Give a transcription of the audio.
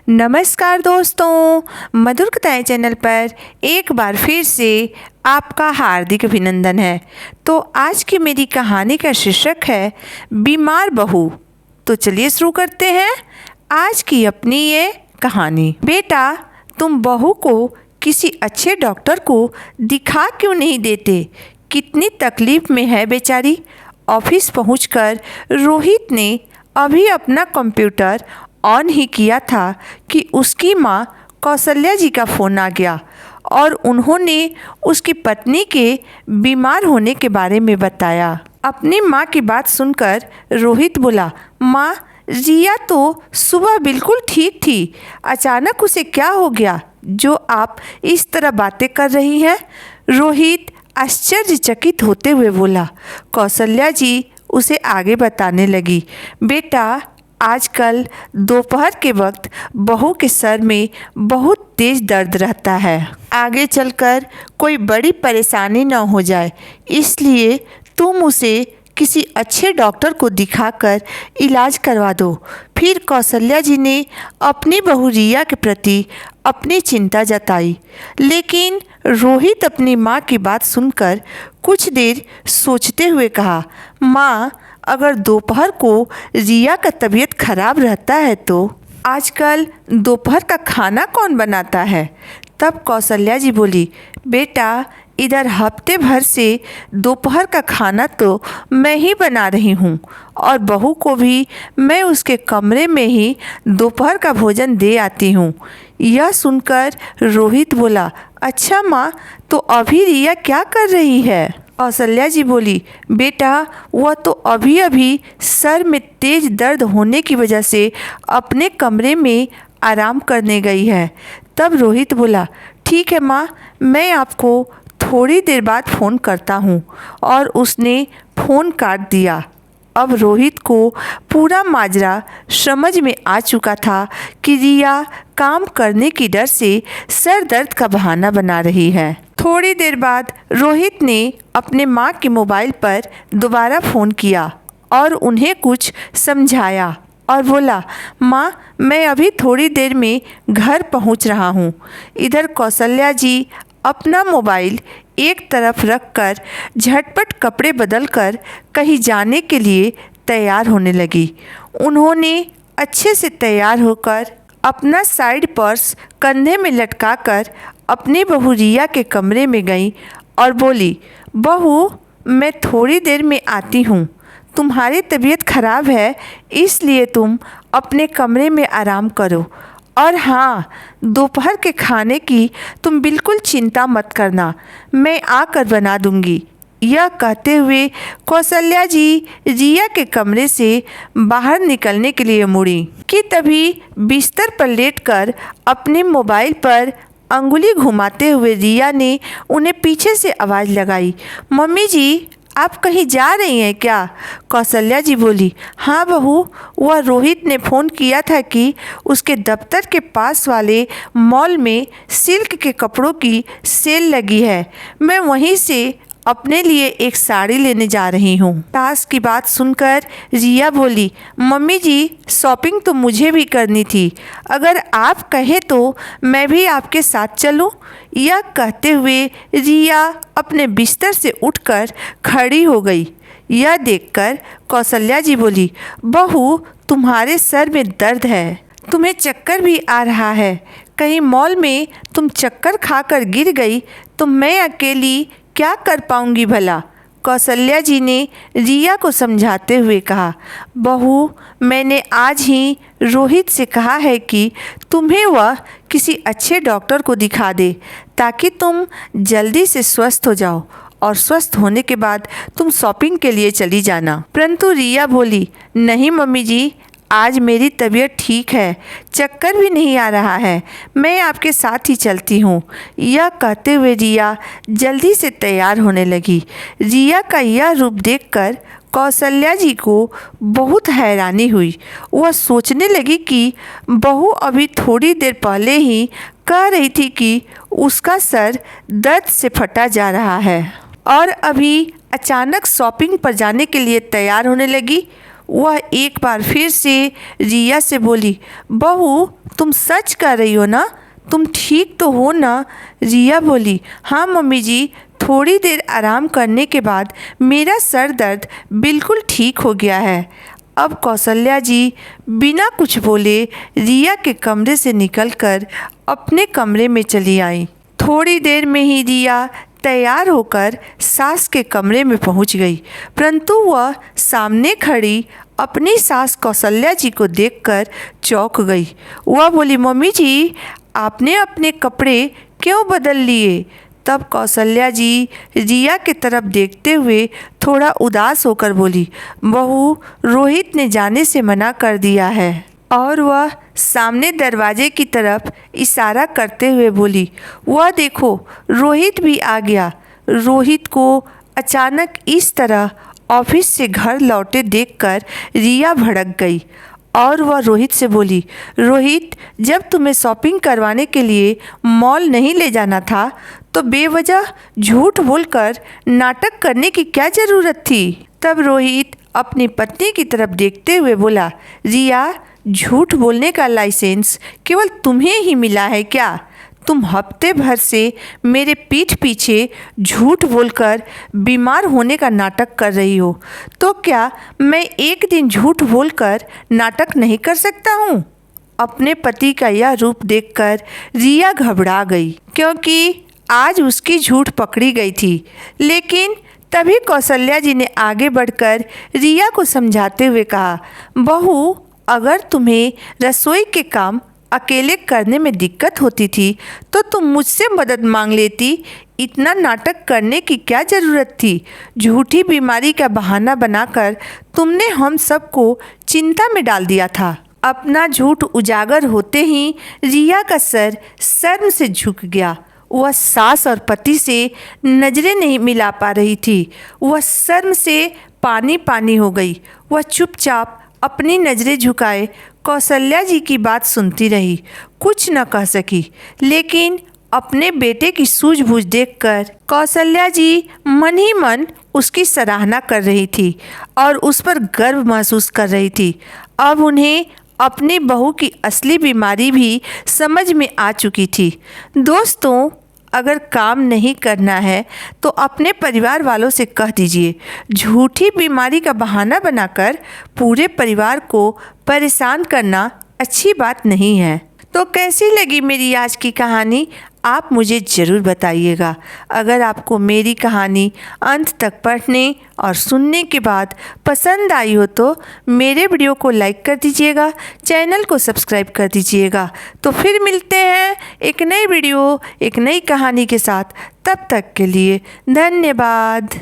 नमस्कार दोस्तों, मधुर कथाएं चैनल पर एक बार फिर से आपका हार्दिक अभिनंदन है। तो आज की मेरी कहानी का शीर्षक है बीमार बहू। तो चलिए शुरू करते हैं आज की अपनी ये कहानी। बेटा, तुम बहू को किसी अच्छे डॉक्टर को दिखा क्यों नहीं देते? कितनी तकलीफ में है बेचारी। ऑफिस पहुंचकर रोहित ने अभी अपना कंप्यूटर ऑन ही किया था कि उसकी माँ कौशल्या जी का फ़ोन आ गया और उन्होंने उसकी पत्नी के बीमार होने के बारे में बताया। अपनी माँ की बात सुनकर रोहित बोला, माँ, रिया तो सुबह बिल्कुल ठीक थी, अचानक उसे क्या हो गया जो आप इस तरह बातें कर रही हैं? रोहित आश्चर्यचकित होते हुए बोला। कौशल्या जी उसे आगे बताने लगी, बेटा, आजकल दोपहर के वक्त बहू के सर में बहुत तेज दर्द रहता है। आगे चलकर कोई बड़ी परेशानी न हो जाए, इसलिए तुम उसे किसी अच्छे डॉक्टर को दिखाकर इलाज करवा दो। फिर कौशल्या जी ने अपनी बहू रिया के प्रति अपनी चिंता जताई। लेकिन रोहित अपनी माँ की बात सुनकर कुछ देर सोचते हुए कहा, माँ, अगर दोपहर को रिया का तबीयत खराब रहता है तो आजकल दोपहर का खाना कौन बनाता है? तब कौशल्या जी बोली, बेटा, इधर हफ्ते भर से दोपहर का खाना तो मैं ही बना रही हूँ और बहू को भी मैं उसके कमरे में ही दोपहर का भोजन दे आती हूँ। यह सुनकर रोहित बोला, अच्छा माँ, तो अभी रिया क्या कर रही है? कौशल्या जी बोली, बेटा, वह तो अभी अभी सर में तेज दर्द होने की वजह से अपने कमरे में आराम करने गई है। तब रोहित बोला, ठीक है माँ, मैं आपको थोड़ी देर बाद फ़ोन करता हूँ। और उसने फ़ोन काट दिया। अब रोहित को पूरा माजरा समझ में आ चुका था कि रिया काम करने की डर से सर दर्द का बहाना बना रही है। थोड़ी देर बाद रोहित ने अपने माँ के मोबाइल पर दोबारा फ़ोन किया और उन्हें कुछ समझाया और बोला, माँ, मैं अभी थोड़ी देर में घर पहुँच रहा हूँ। इधर कौशल्या जी अपना मोबाइल एक तरफ रखकर झटपट कपड़े बदलकर कहीं जाने के लिए तैयार होने लगी। उन्होंने अच्छे से तैयार होकर अपना साइड पर्स कंधे में लटकाकर अपनी बहू रिया के कमरे में गई और बोली, बहू, मैं थोड़ी देर में आती हूँ। तुम्हारी तबीयत खराब है, इसलिए तुम अपने कमरे में आराम करो। और हाँ, दोपहर के खाने की तुम बिल्कुल चिंता मत करना, मैं आकर बना दूंगी। यह कहते हुए कौशल्या जी रिया के कमरे से बाहर निकलने के लिए मुड़ी कि तभी बिस्तर पर लेटकर अपने मोबाइल पर अंगुली घुमाते हुए रिया ने उन्हें पीछे से आवाज़ लगाई, मम्मी जी, आप कहीं जा रही हैं क्या? कौशल्या जी बोली, हाँ बहू, वह रोहित ने फ़ोन किया था कि उसके दफ्तर के पास वाले मॉल में सिल्क के कपड़ों की सेल लगी है। मैं वहीं से अपने लिए एक साड़ी लेने जा रही हूँ। सास की बात सुनकर रिया बोली, मम्मी जी, शॉपिंग तो मुझे भी करनी थी, अगर आप कहें तो मैं भी आपके साथ चलूँ? यह कहते हुए रिया अपने बिस्तर से उठकर खड़ी हो गई। यह देखकर कौशल्या जी बोली, बहू, तुम्हारे सर में दर्द है, तुम्हें चक्कर भी आ रहा है, कहीं मॉल में तुम चक्कर खाकर गिर गई तो मैं अकेली क्या कर पाऊंगी भला? कौशल्या जी ने रिया को समझाते हुए कहा, बहू, मैंने आज ही रोहित से कहा है कि तुम्हें वह किसी अच्छे डॉक्टर को दिखा दे ताकि तुम जल्दी से स्वस्थ हो जाओ और स्वस्थ होने के बाद तुम शॉपिंग के लिए चली जाना। परंतु रिया बोली, नहीं मम्मी जी, आज मेरी तबीयत ठीक है, चक्कर भी नहीं आ रहा है, मैं आपके साथ ही चलती हूँ। यह कहते हुए रिया जल्दी से तैयार होने लगी। रिया का यह रूप देखकर कौशल्या जी को बहुत हैरानी हुई। वह सोचने लगी कि बहू अभी थोड़ी देर पहले ही कह रही थी कि उसका सर दर्द से फटा जा रहा है और अभी अचानक शॉपिंग पर जाने के लिए तैयार होने लगी। वह एक बार फिर से रिया से बोली, बहू तुम सच कह रही हो ना, तुम ठीक तो हो ना? रिया बोली, हाँ मम्मी जी, थोड़ी देर आराम करने के बाद मेरा सर दर्द बिल्कुल ठीक हो गया है। अब कौशल्या जी बिना कुछ बोले रिया के कमरे से निकलकर अपने कमरे में चली आई। थोड़ी देर में ही रिया तैयार होकर सास के कमरे में पहुंच गई, परंतु वह सामने खड़ी अपनी सास कौशल्या जी को देखकर चौंक गई। वह बोली, मम्मी जी आपने अपने कपड़े क्यों बदल लिए? तब कौशल्या जी रिया की तरफ देखते हुए थोड़ा उदास होकर बोली, बहू रोहित ने जाने से मना कर दिया है। और वह सामने दरवाजे की तरफ इशारा करते हुए बोली, वह देखो रोहित भी आ गया। रोहित को अचानक इस तरह ऑफिस से घर लौटे देखकर रिया भड़क गई और वह रोहित से बोली, रोहित जब तुम्हें शॉपिंग करवाने के लिए मॉल नहीं ले जाना था तो बेवजह झूठ बोलकर नाटक करने की क्या ज़रूरत थी? तब रोहित अपनी पत्नी की तरफ देखते हुए बोला, रिया झूठ बोलने का लाइसेंस केवल तुम्हें ही मिला है क्या? तुम हफ्ते भर से मेरे पीठ पीछे झूठ बोलकर बीमार होने का नाटक कर रही हो, तो क्या मैं एक दिन झूठ बोलकर नाटक नहीं कर सकता हूँ? अपने पति का यह रूप देखकर रिया घबरा गई, क्योंकि आज उसकी झूठ पकड़ी गई थी। लेकिन तभी कौशल्या जी ने आगे बढ़कर रिया को समझाते हुए कहा, बहू अगर तुम्हें रसोई के काम अकेले करने में दिक्कत होती थी तो तुम मुझसे मदद मांग लेती। इतना नाटक करने की क्या ज़रूरत थी? झूठी बीमारी का बहाना बनाकर तुमने हम सबको चिंता में डाल दिया था। अपना झूठ उजागर होते ही रिया का सर शर्म से झुक गया। वह सास और पति से नज़रें नहीं मिला पा रही थी। वह शर्म से पानी पानी हो गई। वह चुपचाप अपनी नज़रें झुकाए कौशल्या जी की बात सुनती रही, कुछ न कह सकी। लेकिन अपने बेटे की सूझबूझ देखकर कौशल्या जी मन ही मन उसकी सराहना कर रही थी और उस पर गर्व महसूस कर रही थी। अब उन्हें अपनी बहू की असली बीमारी भी समझ में आ चुकी थी। दोस्तों, अगर काम नहीं करना है तो अपने परिवार वालों से कह दीजिए। झूठी बीमारी का बहाना बनाकर पूरे परिवार को परेशान करना अच्छी बात नहीं है। तो कैसी लगी मेरी आज की कहानी, आप मुझे ज़रूर बताइएगा। अगर आपको मेरी कहानी अंत तक पढ़ने और सुनने के बाद पसंद आई हो तो मेरे वीडियो को लाइक कर दीजिएगा, चैनल को सब्सक्राइब कर दीजिएगा। तो फिर मिलते हैं एक नई वीडियो, एक नई कहानी के साथ। तब तक के लिए धन्यवाद।